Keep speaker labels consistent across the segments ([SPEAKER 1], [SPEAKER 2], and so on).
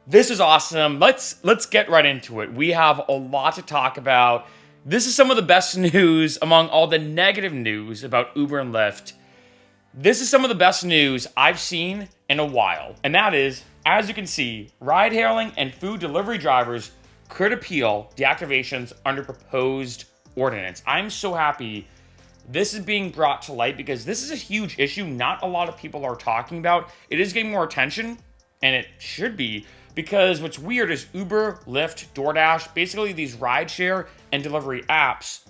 [SPEAKER 1] This is awesome. Let's get right into it. We have a lot to talk about. This is some of the best news among all the negative news about Uber and Lyft. This is some of the best news I've seen in a while. And that is, as you can see, ride hailing and food delivery drivers could appeal deactivations under proposed ordinance. I'm so happy this is being brought to light because this is a huge issue not a lot of people are talking about. It is getting more attention, and it should be, because what's weird is Uber, Lyft, DoorDash, basically these rideshare and delivery apps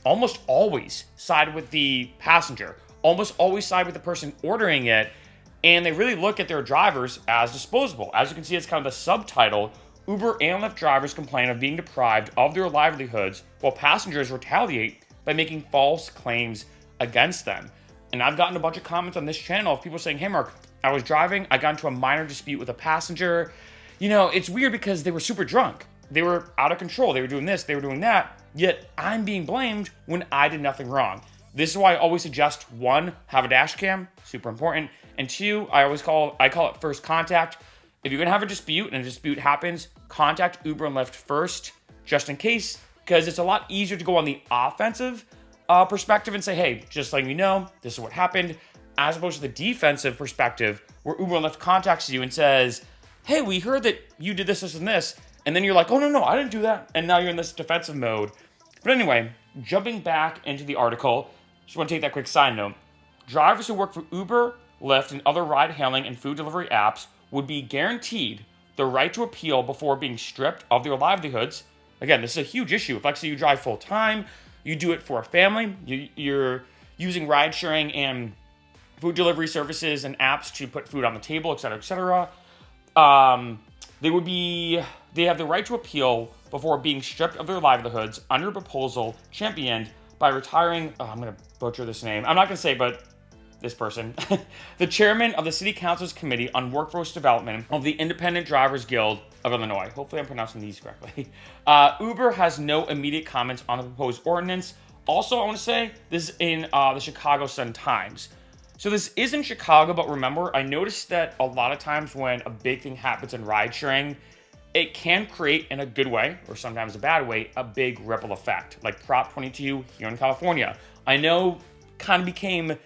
[SPEAKER 1] almost always side with the passenger, almost always side with the person ordering it, and they really look at their drivers as disposable. As you can see, it's kind of the subtitle. Uber and Lyft drivers complain of being deprived of their livelihoods while passengers retaliate by making false claims against them. And I've gotten a bunch of comments on this channel of people saying, hey Mark, I was driving, I got into a minor dispute with a passenger. You know, it's weird because they were super drunk. They were out of control. They were doing this, they were doing that, yet I'm being blamed when I did nothing wrong. This is why I always suggest, one, have a dash cam, super important. And two, I call it first contact. If you're gonna have a dispute and a dispute happens, contact Uber and Lyft first, just in case, because it's a lot easier to go on the offensive perspective and say, hey, just letting you know, this is what happened, as opposed to the defensive perspective where Uber and Lyft contacts you and says, hey, we heard that you did this, this, and this, and then you're like, oh, no, I didn't do that, and now you're in this defensive mode. But anyway, jumping back into the article, just want to take that quick side note. Drivers who work for Uber, Lyft, and other ride-hailing and food delivery apps would be guaranteed the right to appeal before being stripped of their livelihoods. Again, this is a huge issue. If, like, say you drive full-time, you do it for a family, you're using ride-sharing and food delivery services and apps to put food on the table, etc., etc., they have the right to appeal before being stripped of their livelihoods under a proposal championed by retiring, I'm going to butcher this name. I'm not going to say, but this person, the chairman of the City Council's Committee on Workforce Development of the Independent Drivers Guild of Illinois. Hopefully I'm pronouncing these correctly. Uber has no immediate comments on the proposed ordinance. Also, I want to say, this is in the Chicago Sun-Times. So this is in Chicago, but remember, I noticed that a lot of times when a big thing happens in ride sharing, it can create, in a good way, or sometimes a bad way, a big ripple effect, like Prop 22 here in California. I know kind of became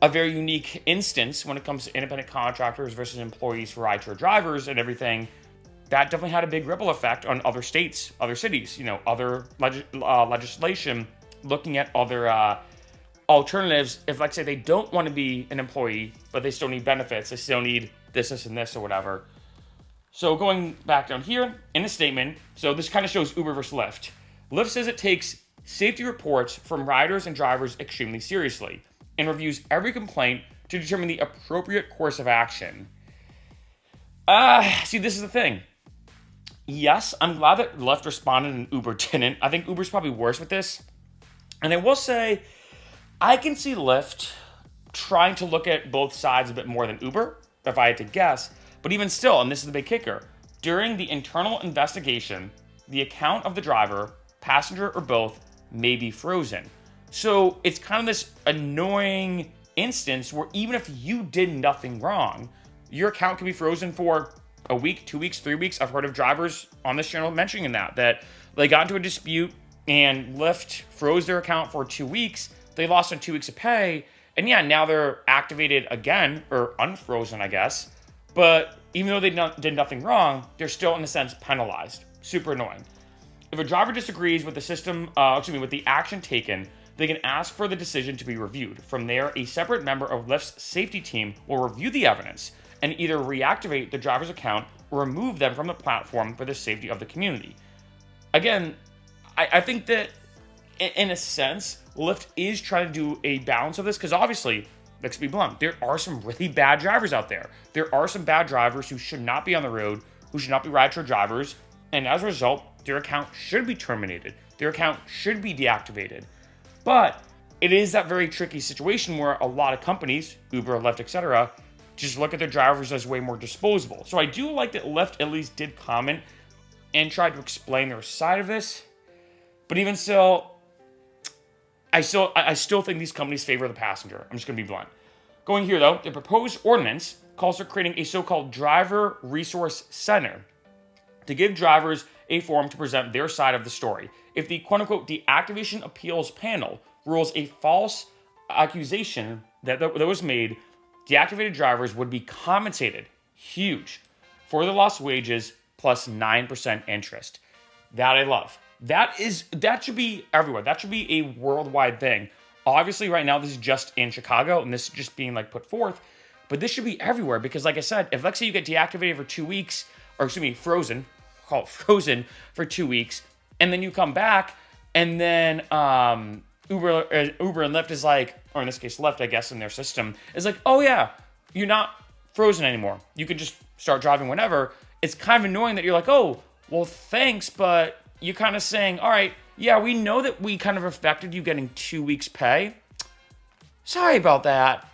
[SPEAKER 1] a very unique instance when it comes to independent contractors versus employees for rideshare drivers and everything. That definitely had a big ripple effect on other states, other cities, other legislation, looking at other alternatives. If, like, say, they don't want to be an employee, but they still need benefits, they still need this, and this, or whatever. So going back down here, in a statement, so this kind of shows Uber versus Lyft. Lyft says it takes safety reports from riders and drivers extremely seriously and reviews every complaint to determine the appropriate course of action. See, this is the thing. Yes, I'm glad that Lyft responded and Uber didn't. I think Uber's probably worse with this. And I will say, I can see Lyft trying to look at both sides a bit more than Uber, if I had to guess. But even still, and this is the big kicker, during the internal investigation, the account of the driver, passenger, or both may be frozen. So it's kind of this annoying instance where even if you did nothing wrong, your account can be frozen for a week, 2 weeks, 3 weeks. I've heard of drivers on this channel mentioning that they got into a dispute and Lyft froze their account for 2 weeks. They lost 2 weeks of pay. And yeah, now they're activated again, or unfrozen, I guess. But even though they did nothing wrong, they're still, in a sense, penalized. Super annoying. If a driver disagrees with with the action taken, they can ask for the decision to be reviewed. From there, a separate member of Lyft's safety team will review the evidence and either reactivate the driver's account or remove them from the platform for the safety of the community. Again, I think that, in a sense, Lyft is trying to do a balance of this, because obviously, let's be blunt, there are some really bad drivers out there. There are some bad drivers who should not be on the road, who should not be rideshare drivers, and as a result, their account should be terminated. Their account should be deactivated. But it is that very tricky situation where a lot of companies, Uber, Lyft, etc., just look at their drivers as way more disposable. So I do like that Lyft at least did comment and tried to explain their side of this. But even still, I still think these companies favor the passenger. I'm just going to be blunt. Going here, though, the proposed ordinance calls for creating a so-called driver resource center to give drivers a forum to present their side of the story. If the quote-unquote deactivation appeals panel rules a false accusation that was made, deactivated drivers would be compensated, huge, for the lost wages plus 9% interest. That I love. That should be everywhere. That should be a worldwide thing. Obviously, right now, this is just in Chicago, and this is just being like put forth, but this should be everywhere because, like I said, if let's say you get deactivated for 2 weeks, or excuse me, frozen, call it frozen for 2 weeks, and then you come back, and then Uber and Lyft is like, or in this case, Lyft, I guess, in their system, is like, oh yeah, you're not frozen anymore. You can just start driving whenever. It's kind of annoying that you're like, oh, well, thanks, but you're kind of saying, all right, yeah, we know that we kind of affected you getting 2 weeks pay. Sorry about that.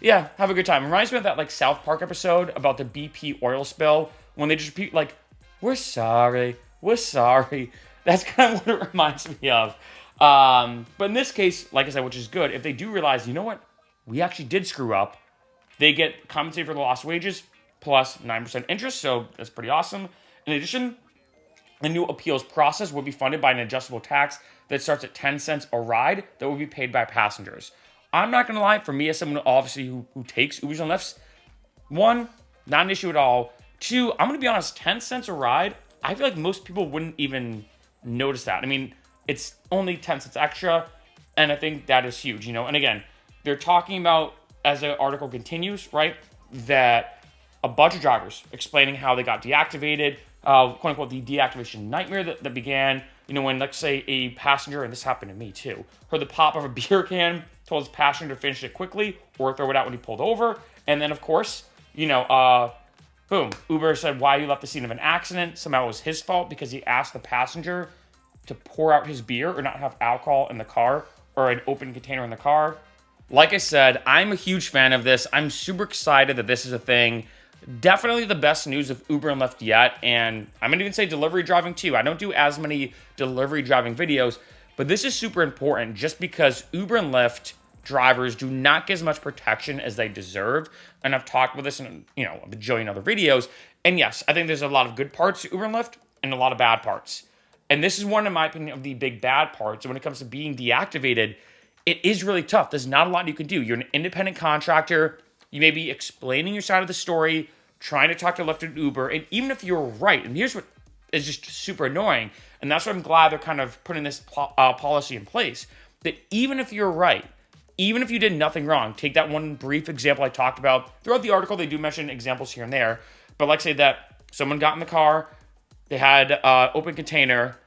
[SPEAKER 1] Yeah, have a good time. It reminds me of that like South Park episode about the BP oil spill when they just repeat like, we're sorry. That's kind of what it reminds me of. But in this case, like I said, which is good, if they do realize, you know what, we actually did screw up, they get compensated for the lost wages plus 9% interest, so that's pretty awesome. In addition, the new appeals process will be funded by an adjustable tax that starts at 10 cents a ride that will be paid by passengers. I'm not going to lie, for me as someone obviously who takes Ubers and Lyfts, one, not an issue at all. Two, I'm going to be honest, 10 cents a ride, I feel like most people wouldn't even notice that. I mean, it's only 10 cents extra, and I think that is huge, you know? And again, they're talking about, as the article continues, right, that a bunch of drivers explaining how they got deactivated, quote unquote, the deactivation nightmare that began, you know, when, let's say, a passenger, and this happened to me too, heard the pop of a beer can, told his passenger to finish it quickly or throw it out when he pulled over, and then, of course, you know, boom, Uber said why you left the scene of an accident. Somehow it was his fault because he asked the passenger to pour out his beer or not have alcohol in the car or an open container in the car. Like I said, I'm a huge fan of this. I'm super excited that this is a thing. Definitely the best news of Uber and Lyft yet, and I'm gonna even say delivery driving too. I don't do as many delivery driving videos, but this is super important just because Uber and Lyft drivers do not get as much protection as they deserve. And I've talked about this in, you know, a bajillion other videos. And yes, I think there's a lot of good parts to Uber and Lyft and a lot of bad parts. And this is one, in my opinion, of the big bad parts. And when it comes to being deactivated, it is really tough. There's not a lot you can do. You're an independent contractor. You may be explaining your side of the story, trying to talk to Lyft and Uber. And even if you're right, and here's what is just super annoying, and that's why I'm glad they're kind of putting this policy in place, that even if you're right, even if you did nothing wrong, take that one brief example I talked about. Throughout the article, they do mention examples here and there. But like say that someone got in the car, they had open container,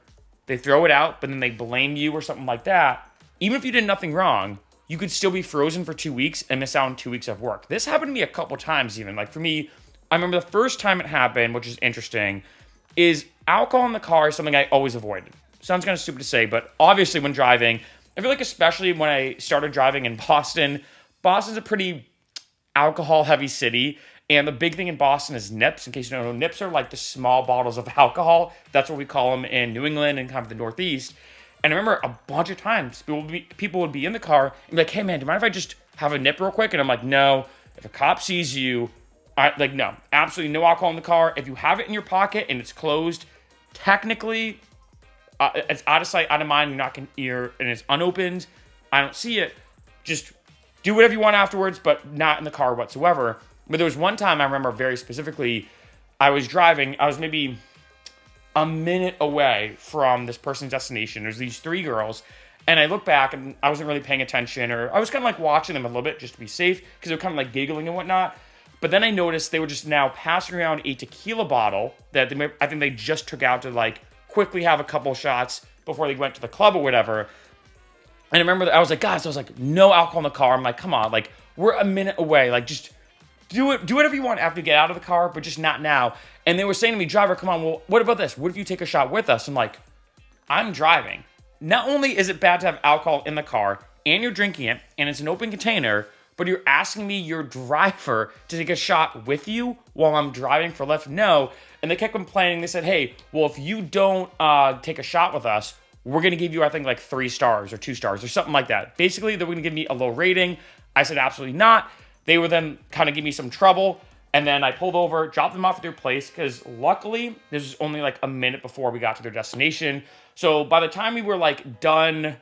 [SPEAKER 1] they throw it out, but then they blame you or something like that. Even if you did nothing wrong, you could still be frozen for 2 weeks and miss out on 2 weeks of work. This happened to me a couple times even. Like for me, I remember the first time it happened, which is interesting, is alcohol in the car is something I always avoided. Sounds kind of stupid to say, but obviously when driving, I feel like especially when I started driving in Boston, Boston's a pretty alcohol-heavy city, and the big thing in Boston is nips. In case you don't know, nips are like the small bottles of alcohol. That's what we call them in New England and kind of the Northeast. And I remember a bunch of times people would be in the car and be like, hey man, do you mind if I just have a nip real quick? And I'm like, no, if a cop sees you, no, absolutely no alcohol in the car. If you have it in your pocket and it's closed, technically, it's out of sight, out of mind. And it's unopened. I don't see it. Just do whatever you want afterwards, but not in the car whatsoever. But there was one time I remember very specifically. I was driving. I was maybe a minute away from this person's destination. There's these three girls, and I look back and I wasn't really paying attention, or I was kind of like watching them a little bit just to be safe because they were kind of like giggling and whatnot. But then I noticed they were just now passing around a tequila bottle that I think they just took out to like quickly have a couple shots before they went to the club or whatever. And I remember I was like, guys, no alcohol in the car. I'm like, come on, like we're a minute away. Like just do whatever you want after you get out of the car, but just not now. And they were saying to me, driver, come on, well, what about this? What if you take a shot with us? I'm like, I'm driving. Not only is it bad to have alcohol in the car and you're drinking it and it's an open container, but you're asking me, your driver, to take a shot with you while I'm driving for Lyft? No. And they kept complaining. They said, hey, well, if you don't take a shot with us, we're going to give you, I think, like 3 stars or 2 stars or something like that. Basically, they're going to give me a low rating. I said, absolutely not. They would then kind of give me some trouble. And then I pulled over, dropped them off at their place, because luckily, this was only like a minute before we got to their destination. So by the time we were like done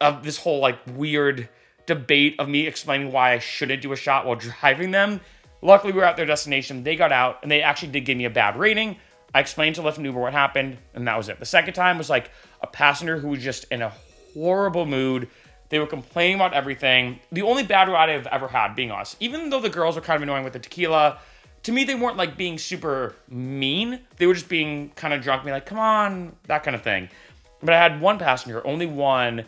[SPEAKER 1] of this whole like weird debate of me explaining why I shouldn't do a shot while driving them, luckily we were at their destination. They got out, and they actually did give me a bad rating. I explained to Lyft and Uber what happened, and that was it. The second time was like a passenger who was just in a horrible mood. They were complaining about everything. The only bad ride I've ever had, being honest, even though the girls were kind of annoying with the tequila, to me, they weren't like being super mean. They were just being kind of drunk, being like, come on, that kind of thing. But I had one passenger, only one,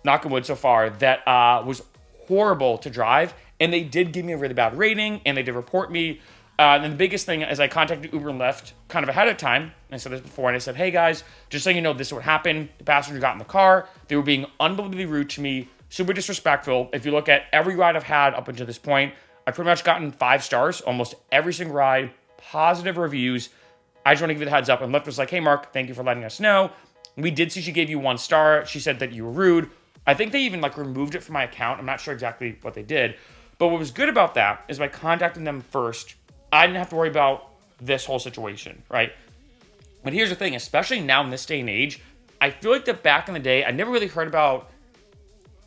[SPEAKER 1] knock on wood so far, that was horrible to drive. And they did give me a really bad rating, and they did report me. And the biggest thing is I contacted Uber and Lyft kind of ahead of time. And I said this before, and I said, hey guys, just so you know, this is what happened. The passenger got in the car. They were being unbelievably rude to me, super disrespectful. If you look at every ride I've had up until this point, I've pretty much gotten 5 stars, almost every single ride, positive reviews. I just want to give you the heads up. And Lyft was like, hey Mark, thank you for letting us know. We did see she gave you 1 star. She said that you were rude. I think they even like removed it from my account. I'm not sure exactly what they did. But what was good about that is by contacting them first, I didn't have to worry about this whole situation, right? But here's the thing, especially now in this day and age, I feel like that back in the day, I never really heard about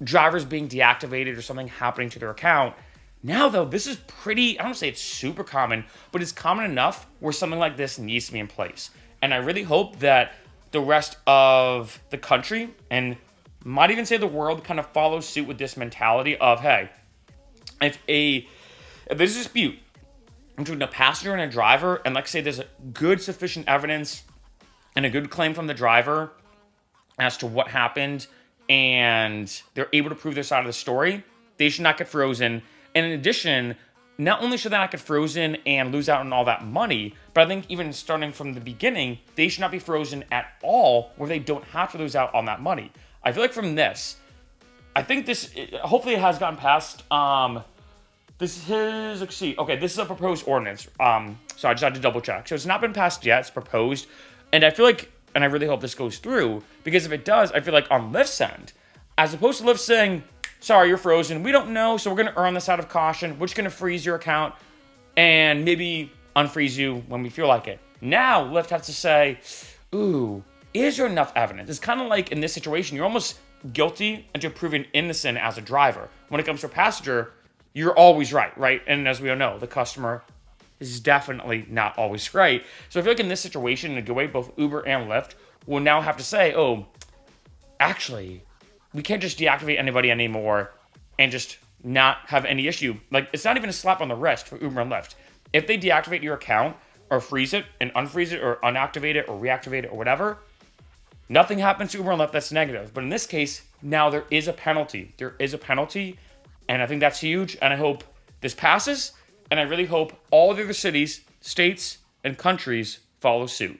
[SPEAKER 1] drivers being deactivated or something happening to their account. Now, though, this is pretty, I don't say it's super common, but it's common enough where something like this needs to be in place. And I really hope that the rest of the country, and might even say the world, kind of follows suit with this mentality of, hey, if there's a dispute between a passenger and a driver, and like say there's a good sufficient evidence and a good claim from the driver as to what happened, and they're able to prove their side of the story, they should not get frozen. And in addition, not only should they not get frozen and lose out on all that money, but I think even starting from the beginning, they should not be frozen at all where they don't have to lose out on that money. I feel like from this, I think this, hopefully it has gotten passed. This is, let's see. Okay, this is a proposed ordinance. So I just had to double check. So it's not been passed yet. It's proposed. And I feel like, and I really hope this goes through, because if it does, I feel like on Lyft's end, as opposed to Lyft saying, sorry, you're frozen, we don't know, so we're going to err on the side of caution. We're just going to freeze your account and maybe unfreeze you when we feel like it. Now, Lyft has to say, ooh, is there enough evidence? It's kind of like in this situation, you're almost guilty until proven innocent as a driver. When it comes to a passenger, you're always right? And as we all know, the customer is definitely not always right. So I feel like in this situation, in a good way, both Uber and Lyft will now have to say, oh, actually, we can't just deactivate anybody anymore and just not have any issue. Like, it's not even a slap on the wrist for Uber and Lyft. If they deactivate your account or freeze it and unfreeze it or unactivate it or reactivate it or whatever, nothing happens to Uber and Lyft that's negative. But in this case, now there is a penalty. There is a penalty. And I think that's huge. And I hope this passes. And I really hope all the other cities, states, and countries follow suit.